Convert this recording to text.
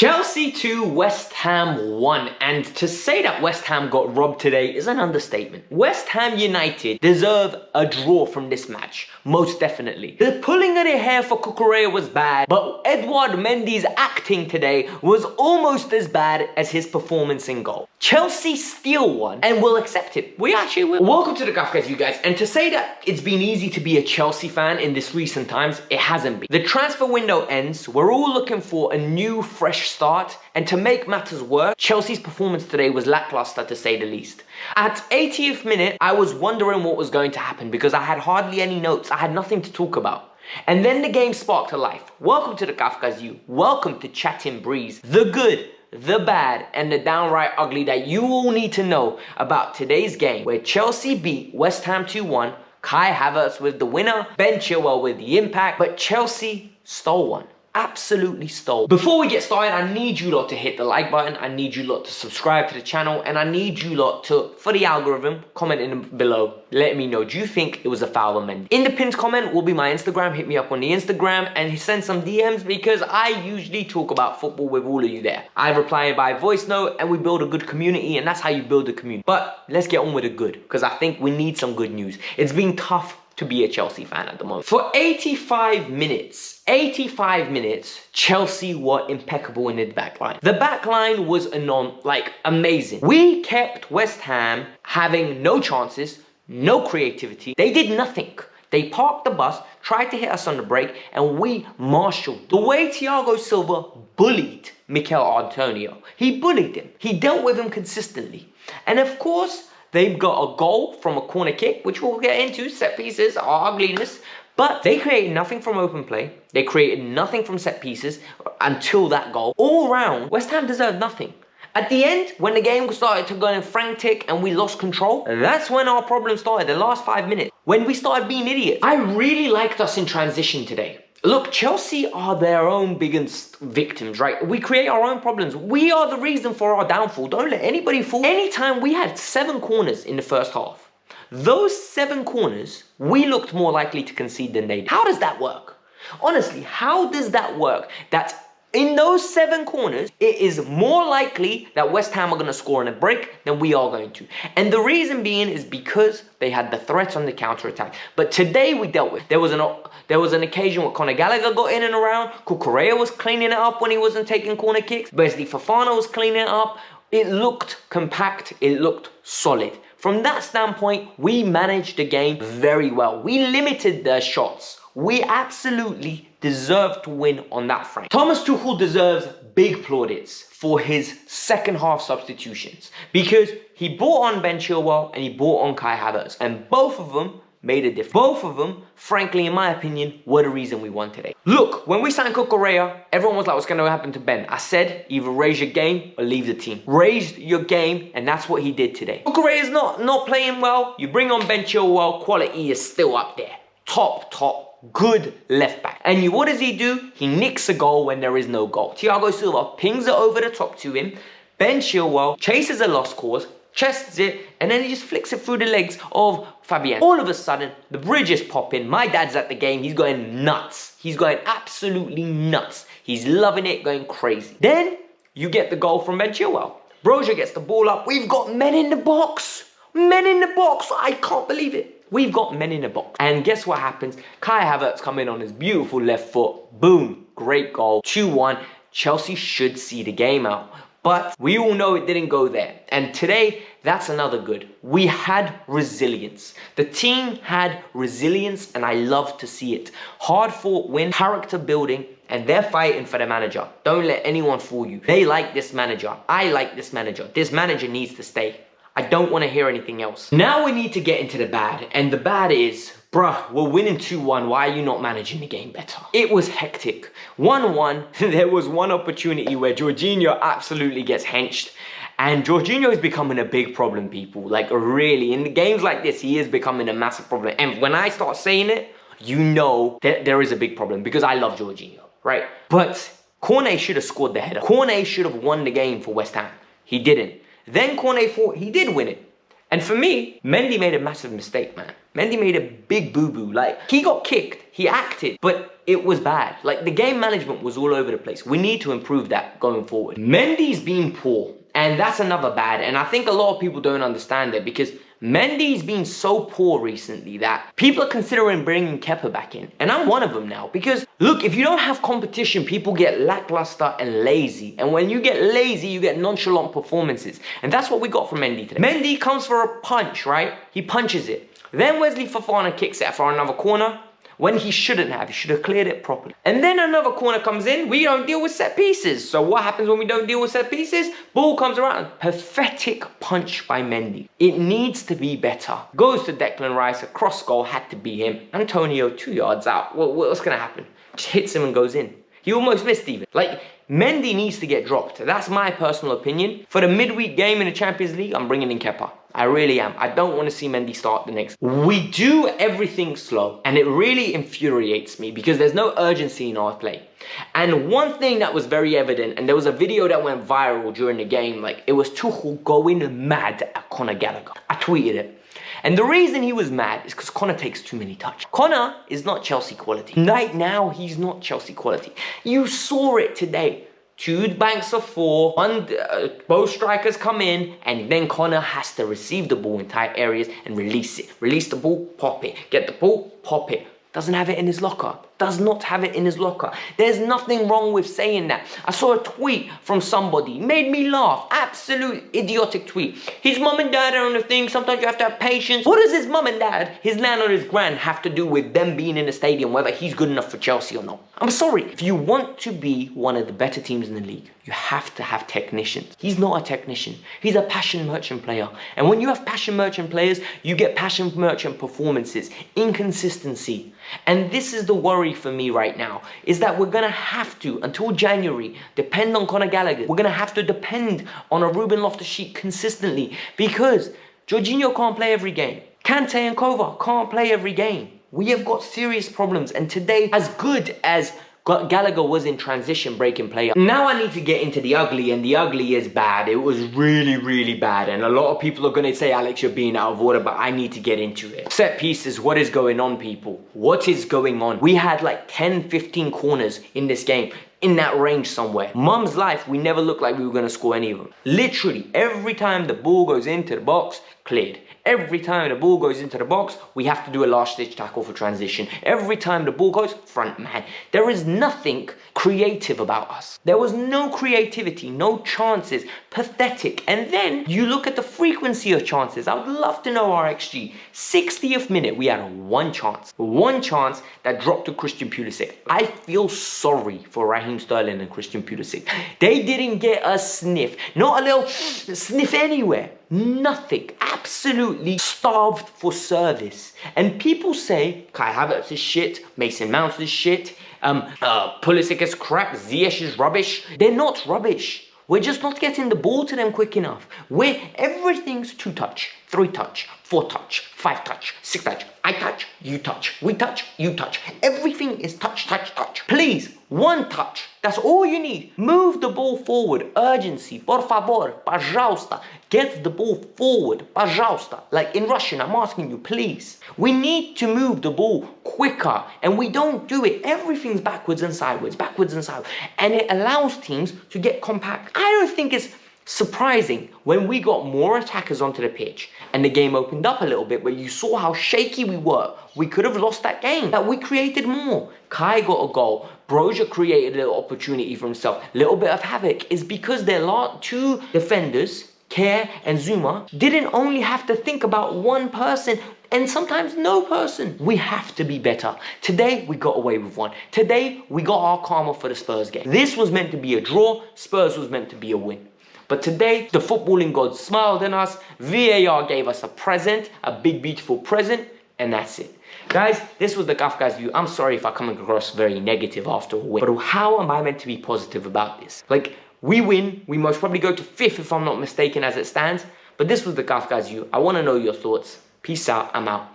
Chelsea 2, West Ham 1. And to say that West Ham got robbed today is an understatement. West Ham United deserve a draw from this match, most definitely. The pulling of their hair for Cucurella was bad, but Edouard Mendy's acting today was almost as bad as his performance in goal. Chelsea still won, and we'll accept it. We actually will. Welcome to the Kavkas View, guys. And to say that it's been easy to be a Chelsea fan in this recent times, it hasn't been. The transfer window ends. We're all looking for a new, fresh start. And to make matters worse, Chelsea's performance today was lackluster, to say the least. At 80th minute, I was wondering what was going to happen because I had hardly any notes. I had nothing to talk about. And then the game sparked to life. Welcome to the Kavkas View. Welcome to Chatting Breeze. The good, the bad, and the downright ugly that you all need to know about today's game, where Chelsea beat West Ham 2-1, Kai Havertz with the winner, Ben Chilwell with the impact, but Chelsea stole one. Absolutely stole. Before we get started, I need you lot to hit the like button, I need you lot to subscribe to the channel, and I need you lot to, for the algorithm, comment in below. Let me know, do you think it was a foul on Mendy? In the pinned comment will be my Instagram. Hit me up on the Instagram and send some DMs because I usually talk about football with all of you there. I reply by voice note and we build a good community, and that's how you build a community. But let's get on with the good, because I think we need some good news. It's been tough to be a Chelsea fan at the moment. For 85 minutes, Chelsea were impeccable in the back line. The back line was amazing. We kept West Ham having no chances, no creativity. They did nothing. They parked the bus, tried to hit us on the break, and we marshaled. The way Thiago Silva bullied Mikel Antonio, he bullied him. He dealt with him consistently. And of course, they've got a goal from a corner kick, which we'll get into. Set pieces are ugliness. But they created nothing from open play. They created nothing from set pieces until that goal. All round, West Ham deserved nothing. At the end, when the game started to go frantic and we lost control, that's when our problem started, the last 5 minutes. When we started being idiots. I really liked us in transition today. Look, Chelsea are their own biggest victims, right? We create our own problems. We are the reason for our downfall. Don't let anybody fool. Anytime we had 7 corners in the first half, those 7 corners, we looked more likely to concede than they did. How does that work? Honestly, how does that work? That in those 7 corners, it is more likely that West Ham are going to score on a break than we are going to. And the reason being is because they had the threat on the counter-attack. But today we dealt with. There was an occasion where Conor Gallagher got in and around. Cucurella was cleaning it up when he wasn't taking corner kicks. Wesley Fofana was cleaning it up. It looked compact. It looked solid. From that standpoint, we managed the game very well. We limited their shots. We absolutely deserve to win on that front. Thomas Tuchel deserves big plaudits for his second half substitutions because he brought on Ben Chilwell and he brought on Kai Havertz, and both of them made a difference. Both of them, frankly, in my opinion, were the reason we won today. Look, when we signed Cucurella, everyone was like, what's going to happen to Ben? I said, either raise your game or leave the team. Raise your game, and that's what he did today. Cucurella's not playing well. You bring on Ben Chilwell, quality is still up there. Top, good left back. And what does he do? He nicks a goal when there is no goal. Thiago Silva pings it over the top to him. Ben Chilwell chases a lost cause, chests it, and then he just flicks it through the legs of Fabian. All of a sudden, the bridge is popping. My dad's at the game. He's going nuts. He's going absolutely nuts. He's loving it, going crazy. Then you get the goal from Ben Chilwell. Broja gets the ball up. We've got men in the box. Men in the box. I can't believe it. We've got men in the box. And guess what happens? Kai Havertz come in on his beautiful left foot. Boom. Great goal. 2-1. Chelsea should see the game out. But we all know it didn't go there. And today, that's another good. We had resilience. The team had resilience, and I love to see it. Hard fought win, character building, and they're fighting for the manager. Don't let anyone fool you. They like this manager. I like this manager. This manager needs to stay. I don't want to hear anything else. Now we need to get into the bad. And the bad is, bruh, we're winning 2-1. Why are you not managing the game better? It was hectic. 1-1. There was one opportunity where Jorginho absolutely gets henched. And Jorginho is becoming a big problem, people. Like, really. In the games like this, he is becoming a massive problem. And when I start saying it, you know that there is a big problem. Because I love Jorginho, right? But Cornet should have scored the header. Cornet should have won the game for West Ham. He didn't. Then Cornet thought he did win it. And for me, Mendy made a massive mistake, man. Mendy made a big boo-boo. Like, he got kicked, he acted, but it was bad. Like, the game management was all over the place. We need to improve that going forward. Mendy's been poor, and that's another bad. And I think a lot of people don't understand it because Mendy's been so poor recently that people are considering bringing Kepa back in. And I'm one of them now because, look, if you don't have competition, people get lackluster and lazy. And when you get lazy, you get nonchalant performances. And that's what we got from Mendy today. Mendy comes for a punch, right? He punches it. Then Wesley Fofana kicks it for another corner when he shouldn't have. He should have cleared it properly. And then another corner comes in. We don't deal with set pieces. So what happens when we don't deal with set pieces? Ball comes around. Pathetic punch by Mendy. It needs to be better. Goes to Declan Rice. A cross goal had to be him. Antonio 2 yards out. What's going to happen? Just hits him and goes in. He almost missed even. Like, Mendy needs to get dropped. That's my personal opinion. For the midweek game in the Champions League, I'm bringing in Kepa. I really am. I don't want to see Mendy start the next. We do everything slow, and it really infuriates me because there's no urgency in our play. And one thing that was very evident, and there was a video that went viral during the game, like it was Tuchel going mad at Conor Gallagher. I tweeted it. And the reason he was mad is because Conor takes too many touches. Conor is not Chelsea quality. Right now, he's not Chelsea quality. You saw it today. 2 banks of 4, both strikers come in, and then Conor has to receive the ball in tight areas and release it. Release the ball, pop it. Get the ball, pop it. Doesn't have it in his locker. Does not have it in his locker. There's nothing wrong with saying that. I saw a tweet from somebody. Made me laugh. Absolute idiotic tweet. His mum and dad are on the thing. Sometimes you have to have patience. What does his mum and dad, his nan or his gran, have to do with them being in the stadium, whether he's good enough for Chelsea or not? I'm sorry. If you want to be one of the better teams in the league, you have to have technicians. He's not a technician. He's a passion merchant player. And when you have passion merchant players, you get passion merchant performances, inconsistency. And this is the worry for me right now, is that we're going to have to, until January, depend on Conor Gallagher. We're going to have to depend on a Ruben Loftus-Cheek consistently because Jorginho can't play every game. Kante and Kova can't play every game. We have got serious problems, and today, as good as Gallagher was in transition breaking play, now I need to get into the ugly, and the ugly is bad. It was really, really bad, and a lot of people are going to say, Alex, you're being out of order, but I need to get into it. Set pieces, what is going on, people? What is going on? We had like 10, 15 corners in this game, in that range somewhere. Mum's life, we never looked like we were going to score any of them. Literally, every time the ball goes into the box, cleared. Every time the ball goes into the box, we have to do a last-ditch tackle for transition. Every time the ball goes, front man. There is nothing creative about us. There was no creativity, no chances. Pathetic. And then you look at the frequency of chances. I would love to know our XG. 60th minute, we had one chance. One chance that dropped to Christian Pulisic. I feel sorry for Raheem Sterling and Christian Pulisic. They didn't get a sniff. Not a little sniff anywhere. Nothing. Absolutely starved for service. And people say Kai Havertz is shit, Mason Mount is shit, Pulisic is crap, Ziyech is rubbish. They're not rubbish. We're just not getting the ball to them quick enough. Everything's 2 touch, 3 touch, 4 touch, 5 touch, 6 touch. I touch, you touch, we touch, you touch. Everything is touch, touch, touch. Please, 1 touch. That's all you need. Move the ball forward. Urgency. Por favor. Пожалуйста. Get the ball forward. Пожалуйста. Like in Russian, I'm asking you, please. We need to move the ball quicker. And we don't do it. Everything's backwards and sideways. Backwards and sideways. And it allows teams to get compact. I don't think it's surprising when we got more attackers onto the pitch and the game opened up a little bit, but you saw how shaky we were. We could have lost that game. That we created more. Kai got a goal. Broja created a little opportunity for himself. Little bit of havoc is because their 2 defenders, Kerr and Zuma, didn't only have to think about one person and sometimes no person. We have to be better. Today, we got away with 1. Today, we got our karma for the Spurs game. This was meant to be a draw. Spurs was meant to be a win. But today, the footballing gods smiled on us. VAR gave us a present, a big, beautiful present, and that's it. Guys, this was the Kavkas View. I'm sorry if I come across very negative after a win. But how am I meant to be positive about this? Like, we win. We most probably go to 5th if I'm not mistaken as it stands. But this was the Kavkas View. I want to know your thoughts. Peace out. I'm out.